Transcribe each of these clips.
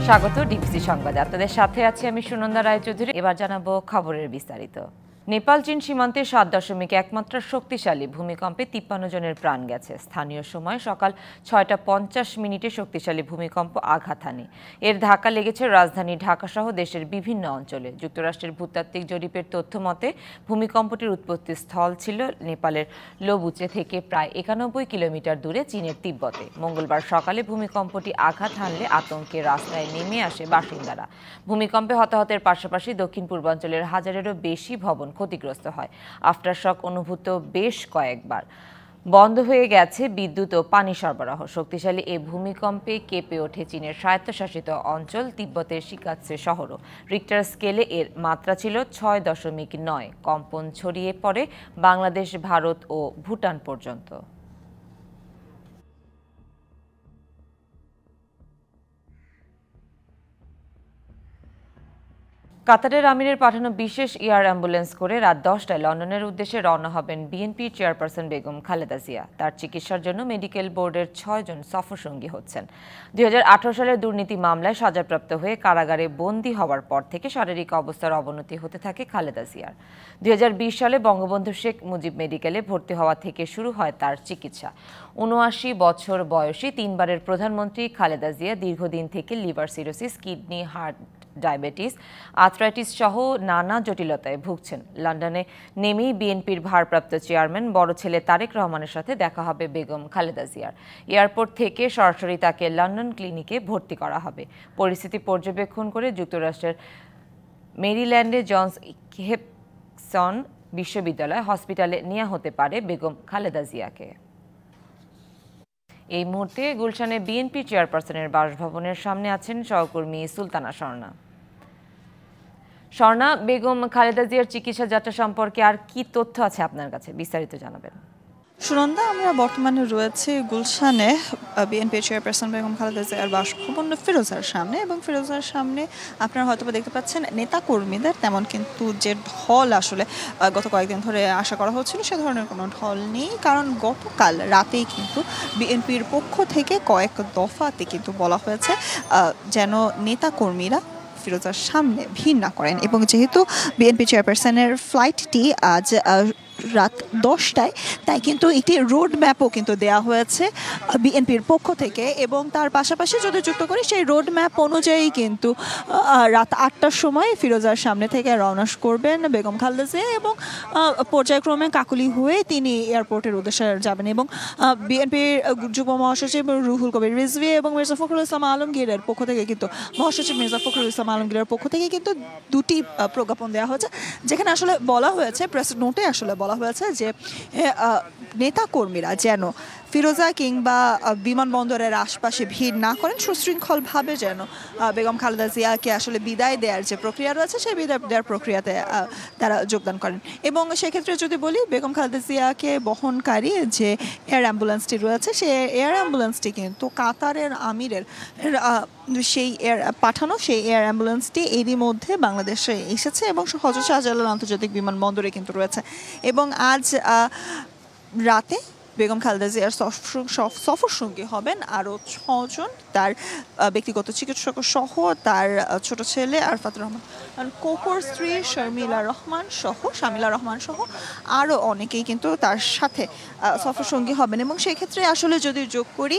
স্বাগত ডিবিসি সংবাদে। আপনাদের সাথে আছি আমি সুনন্দা রায়চৌধুরী। এবার জানাবো খবরের বিস্তারিত। নেপাল চীন সীমান্তে 7.1 মাত্রার শক্তিশালী ভূমিকম্পে 53 জনের প্রাণ গেছে। স্থানীয় সময় সকাল 6টা 50 শক্তিশালী ভূমিকম্প আঘাত হানে। এর ধাক্কা লেগেছে রাজধানী ঢাকা সহ দেশের বিভিন্ন অঞ্চলে। যুক্তরাষ্ট্রের ভূতাত্ত্বিক জরিপের তথ্য মতে ভূমিকম্পটির উৎপত্তি স্থল ছিল নেপালের লোবুচে থেকে প্রায় 91 কিলোমিটার দূরে চীনের তিব্বতে। মঙ্গলবার সকালে ভূমিকম্পটি আঘাত হানলে আতঙ্কে রাস্তায় নেমে আসে বাসিন্দারা। ভূমিকম্পে হতাহতের পাশাপাশি দক্ষিণ পূর্বাঞ্চলের হাজারেরও বেশি ভবন ক্ষতিগ্রস্ত হয়। আফটারশক অনুভূত বেশ কয়েকবার। বন্ধ হয়ে গেছে বিদ্যুৎ ও পানি সরবরাহ। শক্তিশালী এই ভূমিকম্পে কেঁপে ওঠে চীনের স্বায়ত্তশাসিত অঞ্চল তিব্বতের শিকাৎসে শহরও। রিক্টার স্কেলে এর মাত্রা ছিল 6.9। কম্পন ছড়িয়ে পড়ে বাংলাদেশ, ভারত ও ভুটান পর্যন্ত। কাতারের আমিরের পাঠানো বিশেষ এয়ার অ্যাম্বুলেন্স করে রাত 10টায় লন্ডনের উদ্দেশ্যে রওনা হবেন বিএনপি চেয়ারপারসন বেগম খালেদা জিয়া। তার চিকিৎসার জন্য মেডিকেল বোর্ডের 6 জন সফরসঙ্গী হচ্ছেন। 2018 সালের দুর্নীতি মামলায় সাজাপ্রাপ্ত হয়ে কারাগারে বন্দী হওয়ার পর থেকে শারীরিক অবস্থার অবনতি হতে থাকে খালেদা জিয়ার। 2020 সালে বঙ্গবন্ধু শেখ মুজিব মেডিকেলে ভর্তি হওয়া থেকে শুরু হয় তার চিকিৎসা। 79 বছর বয়সী 3বারের প্রধানমন্ত্রী খালেদা জিয়া দীর্ঘদিন থেকে liver cirrhosis, kidney, heart diabetes, arthritis সহ নানা জটিলতায় ভুগছেন। লন্ডনে নেমেই বিএনপির ভারপ্রাপ্ত চেয়ারম্যান বড় ছেলে তারেক রহমানের সাথে দেখা হবে বেগম খালেদা জিয়ার। এয়ারপোর্ট থেকে সরাসরি তাকে লন্ডন ক্লিনিকে ভর্তি করা হবে। পরিস্থিতি পর্যবেক্ষণ করে যুক্তরাষ্ট্রের মেরিল্যান্ডে জনস হেপকিন্স বিশ্ববিদ্যালয় হসপিটালে নেওয়া হতে পারে বেগম খালেদা জিয়াকে। এই মুহূর্তে গুলশানে বিএনপি চেয়ারপারসনের বাসভবনের সামনে আছেন সহকর্মী সুলতানা স্বর্ণা। স্বর্ণা, বেগম খালেদা জিয়ার চিকিৎসা যাত্রা সম্পর্কে আর কি তথ্য আছে আপনার কাছে, বিস্তারিত জানাবেন। সুনন্দা, আমরা বর্তমানে রয়েছে গুলশানে বিএনপি চেয়ারপারসন বেগম খালেদা জিয়ার বাসভবন ফিরোজার সামনে, এবং ফিরোজার সামনে আপনারা হয়তো দেখতে পাচ্ছেন নেতা কর্মীদের তেমন কিন্তু যে ঢল আসলে গত কয়েকদিন ধরে আশা করা হচ্ছিল সে ধরনের কোনো ঢল নেই। কারণ গতকাল রাতেই কিন্তু বিএনপির পক্ষ থেকে কয়েক দফাতে কিন্তু বলা হয়েছে যেন নেতা কর্মীরা ফিরোজার সামনে ভিড় না করেন। এবং যেহেতু বিএনপি চেয়ারপারসনের ফ্লাইটটি আজ রাত 10টায়, তাই কিন্তু একটি রোড ম্যাপও কিন্তু দেওয়া হয়েছে বিএনপির পক্ষ থেকে। এবং তার পাশাপাশি যদি যুক্ত করি সেই রোড ম্যাপ অনুযায়ী কিন্তু রাত 8টার সময় ফিরোজার সামনে থেকে রওনা করবেন বেগম খালেদা জিয়া, এবং পর্যায়ক্রমে কাকুলি হয়ে তিনি এয়ারপোর্টের উদ্দেশ্যে যাবেন। এবং বিএনপির যুগ্ম মহাসচিব রুহুল কবির রিজভী এবং মির্জা ফখরুল ইসলাম আলমগীরের পক্ষ থেকে কিন্তু মহাসচিব মির্জা ফখরুল ইসলাম আলমগীরের পক্ষ থেকে কিন্তু দুটি প্রজ্ঞাপন দেওয়া হয়েছে, যেখানে আসলে বলা হয়েছে, প্রেস নোটে আসলে বলা হয়েছে যে নেতা কর্মীরা যেন ফিরোজা কিংবা বিমানবন্দরের আশপাশে ভিড় না করেন, সুশৃঙ্খলভাবে যেন বেগম খালেদা জিয়াকে আসলে বিদায় দেওয়ার যে প্রক্রিয়া রয়েছে সেই বিদায় দেওয়ার প্রক্রিয়াতে তারা যোগদান করেন। এবং সেক্ষেত্রে যদি বলি, বেগম খালেদা জিয়াকে বহনকারী যে এয়ার অ্যাম্বুলেন্সটি রয়েছে সেই এয়ার অ্যাম্বুলেন্সটি কিন্তু কাতারের আমিরের সেই পাঠানো সেই এয়ার অ্যাম্বুলেন্সটি এরই মধ্যে বাংলাদেশে এসেছে এবং হযরত শাহজালাল আন্তর্জাতিক বিমানবন্দরে কিন্তু রয়েছে। এবং আজ রাতে বেগম খালেদা জিয়ার সফরসঙ্গী হবেন আরও 6 জন, তার ব্যক্তিগত চিকিৎসক সহ তার ছোট ছেলে আরফাত রহমান কোকোর স্ত্রী শামিলা রহমান সহ আরও অনেকেই কিন্তু তার সাথে সফরসঙ্গী হবেন। এবং সেক্ষেত্রে আসলে যদি যোগ করি,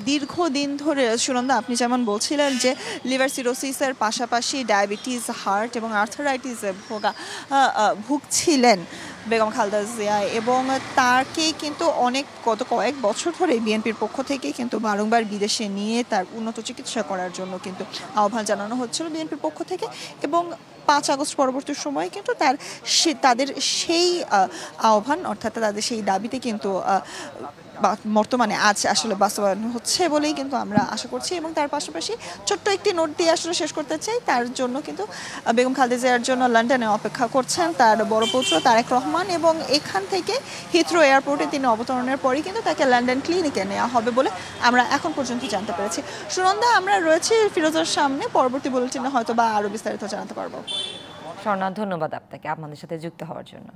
দীর্ঘদিন ধরে সুনন্দা আপনি যেমন বলছিলেন যে লিভার সিরোসিসের পাশাপাশি ডায়াবেটিস, হার্ট এবং আর্থারাইটিসে ভুগছিলেন বেগম খালেদা জিয়া, এবং তাকে কিন্তু গত কয়েক বছর ধরে বিএনপির পক্ষ থেকে কিন্তু বারংবার বিদেশে নিয়ে তার উন্নত চিকিৎসা করার জন্য কিন্তু আহ্বান জানানো হচ্ছিল বিএনপির পক্ষ থেকে। এবং 5 আগস্ট পরবর্তী সময়ে কিন্তু তাদের সেই আহ্বান, অর্থাৎ তাদের সেই দাবিতে কিন্তু বর্তমানে আজ আসলে বাস্তবায়ন হচ্ছে বলেই কিন্তু আমরা আশা করছি। এবং তার পাশাপাশি ছোট্ট একটি নোট দিয়ে আসলে শেষ করতে চাই, তার জন্য কিন্তু বেগম খালেদা জিয়ার জন্য লন্ডনে অপেক্ষা করছেন তার বড় পুত্র তারেক রহমান, এবং এখান থেকে হিথ্রো এয়ারপোর্টে তিনি অবতরণের পরই কিন্তু তাকে লন্ডন ক্লিনিকে নেওয়া হবে বলে আমরা এখন পর্যন্ত জানতে পেরেছি। সুনন্দা, আমরা রয়েছি ফিরোজার সামনে, পরবর্তী বুলেটিনে হয়তো বা আরও বিস্তারিত জানাতে পারবো। স্বর্ণা, ধন্যবাদ আপনাকে আমাদের সাথে যুক্ত হওয়ার জন্য।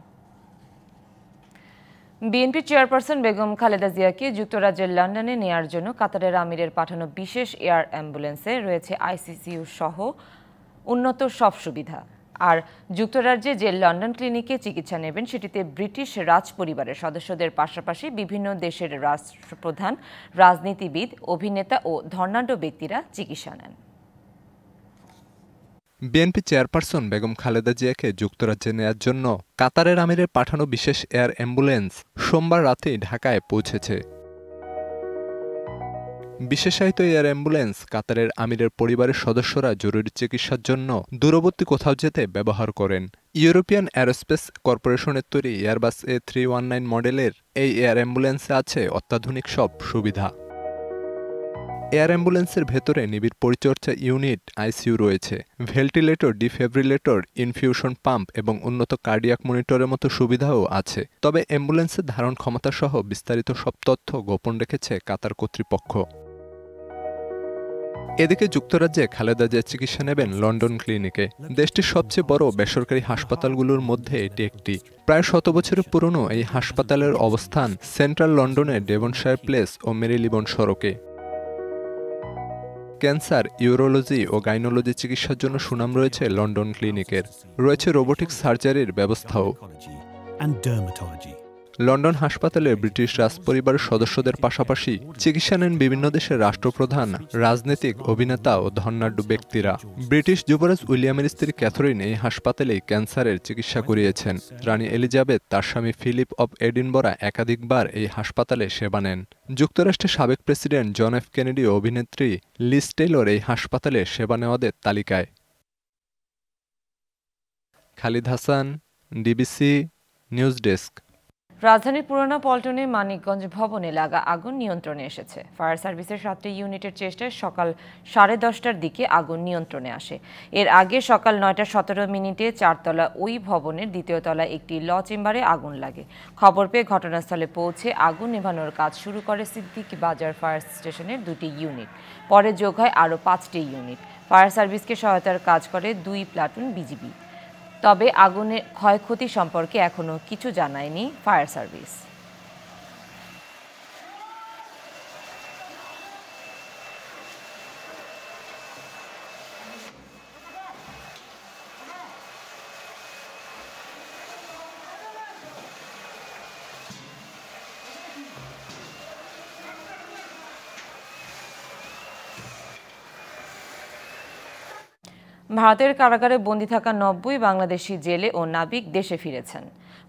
বিএনপি চেয়ারপারসন বেগম খালেদা জিয়াকে যুক্তরাজ্যের লন্ডনে নেয়ার জন্য কাতারের আমিরের পাঠানো বিশেষ এয়ার অ্যাম্বুলেন্সে রয়েছে আইসিইউ সহ উন্নত সব সুবিধা। আর যুক্তরাজ্যে যে লন্ডন ক্লিনিকে চিকিৎসা নেবেন সেটিতে ব্রিটিশ রাজ পরিবারের সদস্যদের পাশাপাশি বিভিন্ন দেশের রাষ্ট্রপ্রধান, রাজনীতিবিদ, অভিনেতা ও ধর্নাঢ্য ব্যক্তিরা চিকিৎসা নেন। বিএনপি চেয়ারপারসন বেগম খালেদা জিয়াকে যুক্তরাজ্যে নেয়ার জন্য কাতারের আমিরের পাঠানো বিশেষ এয়ার অ্যাম্বুলেন্স সোমবার রাতেই ঢাকায় পৌঁছেছে। বিশেষায়িত এয়ার অ্যাম্বুলেন্স কাতারের আমিরের পরিবারের সদস্যরা জরুরি চিকিৎসার জন্য দূরবর্তী কোথাও যেতে ব্যবহার করেন। ইউরোপিয়ান অ্যারোস্পেস কর্পোরেশনের তৈরি এয়ারবাস A319 মডেলের এই এয়ার অ্যাম্বুলেন্সে আছে অত্যাধুনিক সব সুবিধা। এয়ার অ্যাম্বুলেন্সের ভেতরে নিবিড় পরিচর্যা ইউনিট আইসিইউ রয়েছে, ভেন্টিলেটর, ডিফিব্রিলেটর, ইনফিউশন পাম্প এবং উন্নত কার্ডিয়াক মনিটরের মতো সুবিধাও আছে। তবে অ্যাম্বুলেন্সের ধারণ ক্ষমতা সহ বিস্তারিত সব তথ্য গোপন রেখেছে কাতার কর্তৃপক্ষ। এদিকে যুক্তরাজ্যে খালেদা জিয়া চিকিৎসা নেবেন লন্ডন ক্লিনিকে। দেশটির সবচেয়ে বড় বেসরকারি হাসপাতালগুলোর মধ্যে এটি একটি। প্রায় 100 বছরের পুরনো এই হাসপাতালের অবস্থান সেন্ট্রাল লন্ডনের ডেভনশায়ার প্লেস ও মেরিলিবন সড়কে। ক্যান্সার, ইউরোলজি ও গাইনোলজি চিকিৎসার জন্য সুনাম রয়েছে লন্ডন ক্লিনিকের। রয়েছে রোবোটিক সার্জারির ব্যবস্থাও। লন্ডন হাসপাতালে ব্রিটিশ রাজপরিবারের সদস্যদের পাশাপাশি চিকিৎসা নেন বিভিন্ন দেশের রাষ্ট্রপ্রধান, রাজনীতিক, অভিনেতা ও ধর্নাঢ্য ব্যক্তিরা। ব্রিটিশ যুবরাজ উইলিয়ামের স্ত্রী ক্যাথরিন এই হাসপাতালেই ক্যান্সারের চিকিৎসা করিয়েছেন। রানী এলিজাবেথ, তার স্বামী ফিলিপ অব এডিনবরা একাধিকবার এই হাসপাতালে সেবা নেন। যুক্তরাষ্ট্রের সাবেক প্রেসিডেন্ট জন এফ কেনেডি ও অভিনেত্রী লিজ টেইলর এই হাসপাতালে সেবা নেওয়াদের তালিকায়। Khalid Hasan, DBC news desk. রাজধানীর পুরানা পল্টনে মানিকগঞ্জ ভবনে লাগা আগুন নিয়ন্ত্রণে এসেছে। ফায়ার সার্ভিসের 7টি ইউনিটের চেষ্টায় সকাল 10:30টার দিকে আগুন নিয়ন্ত্রণে আসে। এর আগে সকাল 9:17 চারতলা ওই ভবনের দ্বিতীয় তলায় একটি ল চেম্বারে আগুন লাগে। খবর পেয়ে ঘটনাস্থলে পৌঁছে আগুন নেভানোর কাজ শুরু করে সিদ্দিকী বাজার ফায়ার স্টেশনের 2টি ইউনিট। পরে যোগ হয় আরও 5টি ইউনিট। ফায়ার সার্ভিসকে সহায়তার কাজ করে 2 প্লাটুন বিজিবি। তবে আগুনের ক্ষয়ক্ষতি সম্পর্কে এখনো কিছু জানায়নি ফায়ার সার্ভিস। ভারতের কারাগারে বন্দী থাকা 90 বাংলাদেশি জেলে ও নাবিক দেশে ফিরেছেন।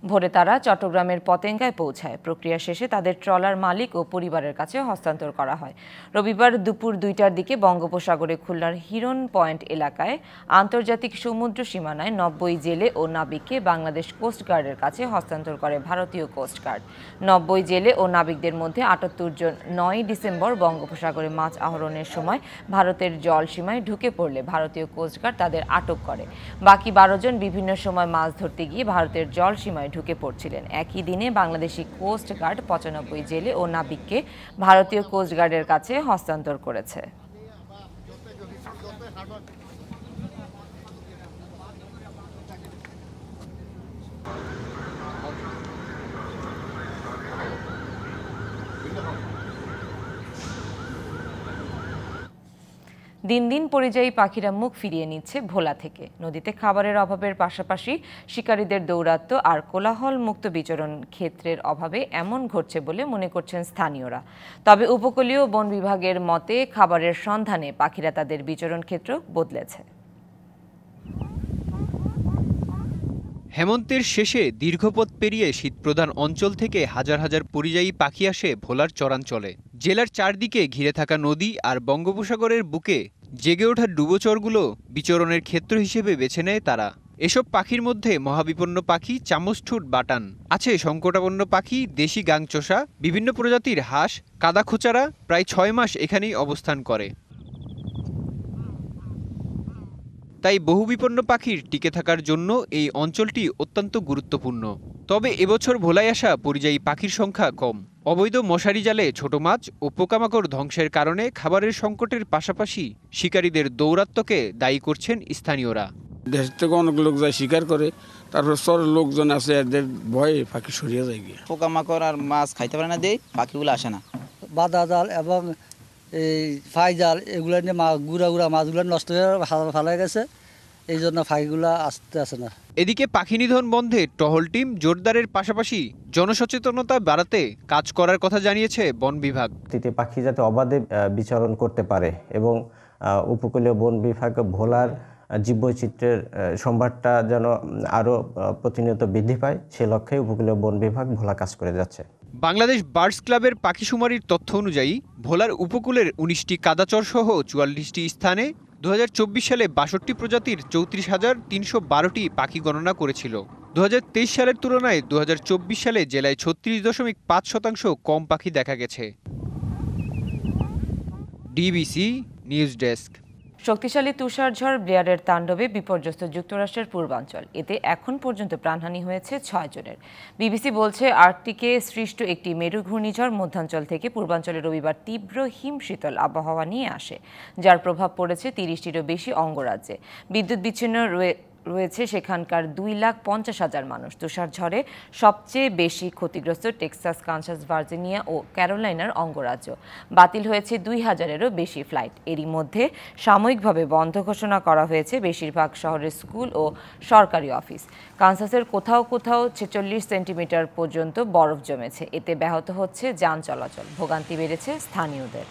ভোরে তারা চট্টগ্রামের পতেঙ্গায় পৌঁছায়। প্রক্রিয়া শেষে তাদের ট্রলার মালিক ও পরিবারের কাছে হস্তান্তর করা হয়। রবিবার দুপুর 2টার দিকে বঙ্গোপসাগরে খুলনার হিরন পয়েন্ট এলাকায় আন্তর্জাতিক সমুদ্র সীমানায় 90 জেলে ও নাবিককে বাংলাদেশ কোস্টগার্ডের কাছে হস্তান্তর করে ভারতীয় কোস্টগার্ড। 90 জেলে ও নাবিকদের মধ্যে 78 জন 9 ডিসেম্বর বঙ্গোপসাগরে মাছ আহরণের সময় ভারতের জলসীমায় ঢুকে পড়লে ভারতীয় কোস্টগার্ড তাদের আটক করে। বাকি 12 জন বিভিন্ন সময় মাছ ধরতে গিয়ে ভারতের জলসীমায় ঢুকে পড়ছিলেন। একই দিনে বাংলাদেশি কোস্ট গার্ড 95 জেলে ও নাবিককে ভারতীয় কোস্ট গার্ডের কাছে হস্তান্তর করেছে। দিন দিন পরিযায়ী পাখিরা মুখ ফিরিয়ে নিচ্ছে ভোলা থেকে। নদীতে খাবারের অভাবের পাশাপাশি শিকারীদের দৌরাত্ম্য আর কোলাহল মুক্ত বিচরণ ক্ষেত্রের অভাবে এমন ঘটছে বলে মনে করছেন স্থানীয়রা। তবে উপকূলীয় বন বিভাগের মতে খাবারের সন্ধানে পাখিরা তাদের বিচরণ ক্ষেত্র বদলেছে। হেমন্তের শেষে দীর্ঘপথ পেরিয়ে শীতপ্রধান অঞ্চল থেকে হাজার হাজার পরিযায়ী পাখি আসে ভোলার চরাঞ্চলে। জেলার চারদিকে ঘিরে থাকা নদী আর বঙ্গোপসাগরের বুকে জেগে ওঠা ডুবোচরগুলো বিচরণের ক্ষেত্র হিসেবে বেছে নেয় তারা। এসব পাখির মধ্যে মহাবিপন্ন পাখি চামচঠুট বাটান, আছে সংকটাপন্ন পাখি দেশি গাংচোষা, বিভিন্ন প্রজাতির হাঁস, কাদাখোচারা প্রায় 6 মাস এখানেই অবস্থান করে। তাই বহুবিপন্ন পাখির টিকে থাকার জন্য এই অঞ্চলটি অত্যন্ত গুরুত্বপূর্ণ। তবে এবছর ভোলায় আসা পরিযায়ী পাখির সংখ্যা কম। অবৈধ মশারি জালে ছোট মাছ ও পোকামাকড় ধ্বংসের কারণে খাবারের সংকটের পাশাপাশি শিকারীদের দৌরাত্ম্যকে দায়ী করছেন স্থানীয়রা। দেশ থেকে অনেক লোক যায় শিকার করে, তারপর শহরের লোকজন আছে এদের ভয়ে পাখি সরিয়ে যায় গিয়ে। পোকামাকড় আর মাছ খাইতে পারে না দিয়ে পাখিগুলো আসে না। বাদা জাল এবং এই ফাই জাল এগুলো নিয়ে গুড়া মাছগুলো নষ্ট হয়ে ফেলা গেছে, এই জন্য পাখিগুলো আসে না। এদিকে পাখি নিধন বন্ধে টহল টিম জোরদারের পাশাপাশি জনসচেতনতা বাড়াতে কাজ করার কথা জানিয়েছে বন বিভাগ। পাখি যাতে অবাধে বিচরণ করতে পারে এবং উপকূলীয় বন বিভাগ ভোলার জীববৈচিত্র্যের সম্ভারটা যেন আরও প্রতিনিয়ত বৃদ্ধি পায়, সে লক্ষ্যে উপকূলীয় বন বিভাগ ভোলা কাজ করে যাচ্ছে। বাংলাদেশ বার্ডস ক্লাবের পাখিশুমারির তথ্য অনুযায়ী ভোলার উপকূলের ১৯টি কাদাচর সহ ৪৪টি স্থানে ২০২৪ সালে ৬২ প্রজাতির ৩৪,৩১২টি পাখি গণনা করেছিল। ২০২৩ সালের তুলনায় ২০২৪ সালে জেলায় ৩৬.৫% কম পাখি দেখা গেছে। DBC news desk. শক্তিশালী তুষারঝড় ব্লেয়ারের তাণ্ডবে বিপর্যস্ত যুক্তরাষ্ট্রের পূর্বাঞ্চল। এতে এখন পর্যন্ত প্রাণহানি হয়েছে ৬ জনের। বিবিসি বলছে আর্কটিকে সৃষ্ট একটি মেরু ঘূর্ণিঝড় মধ্যাঞ্চল থেকে পূর্বাঞ্চলে রবিবার তীব্র হিমশীতল আবহাওয়া নিয়ে আসে, যার প্রভাব পড়েছে ৩০টিরও বেশি অঙ্গরাজ্যে। বিদ্যুৎ বিচ্ছিন্ন রয়েছে সেখানকার 2,50,000 মানুষ। তুষারঝড়ে সবচেয়ে বেশি ক্ষতিগ্রস্ত টেক্সাস, কানসাস, ভার্জিনিয়া ও ক্যারোলাইনার অঙ্গরাজ্য। বাতিল হয়েছে 2,000-এরও বেশি ফ্লাইট। এরই মধ্যে সাময়িকভাবে বন্ধ ঘোষণা করা হয়েছে বেশিরভাগ শহরের স্কুল ও সরকারি অফিস। কানসাসের কোথাও কোথাও 46 সেন্টিমিটার পর্যন্ত বরফ জমেছে। এতে ব্যাহত হচ্ছে যান চলাচল, ভোগান্তি বেড়েছে স্থানীয়দের।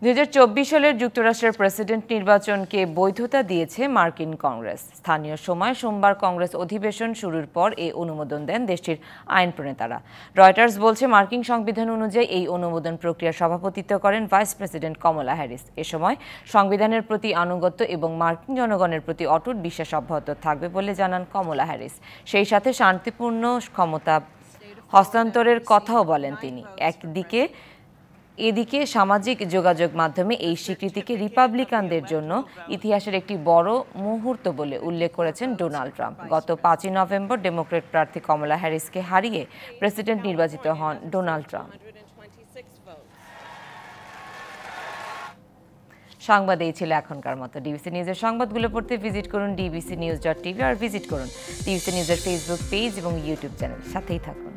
২০২৪ সালের যুক্তরাষ্ট্রের প্রেসিডেন্ট নির্বাচনকে বৈধতা দিয়েছে মার্কিন কংগ্রেস। স্থানীয় সময় সোমবার কংগ্রেস অধিবেশন শুরুর পর এই অনুমোদন দেন দেশটির আইন প্রণেতারা। রয়টার্স বলছে মার্কিন সংবিধান অনুযায়ী এই অনুমোদন প্রক্রিয়া সভাপতিত্ব করেন ভাইস প্রেসিডেন্ট কমলা হ্যারিস। এ সময় সংবিধানের প্রতি আনুগত্য এবং মার্কিন জনগণের প্রতি অটুট বিশ্বাস অব্যাহত থাকবে বলে জানান কমলা হ্যারিস। সেই সাথে শান্তিপূর্ণ ক্ষমতা হস্তান্তরের কথাও বলেন তিনি। এদিকে সামাজিক যোগাযোগ মাধ্যমে এই স্বীকৃতিকে রিপাবলিকানদের জন্য ইতিহাসের একটি বড় মুহূর্ত বলে উল্লেখ করেছেন ডোনাল্ড ট্রাম্প। গত ৫ই নভেম্বর ডেমোক্র্যাট প্রার্থী কমলা হ্যারিসকে হারিয়ে প্রেসিডেন্ট নির্বাচিত হন ডোনাল্ড ট্রাম্প। সংবাদ এই ছিল এখনকার মতো। ডিবিসি নিউজের সংবাদগুলো পড়তে ভিজিট করুন dbcnews.tv আর ভিজিট করুন ডিবিসি নিউজের ফেসবুক পেজ এবং ইউটিউব চ্যানেল। সাথেই থাকুন।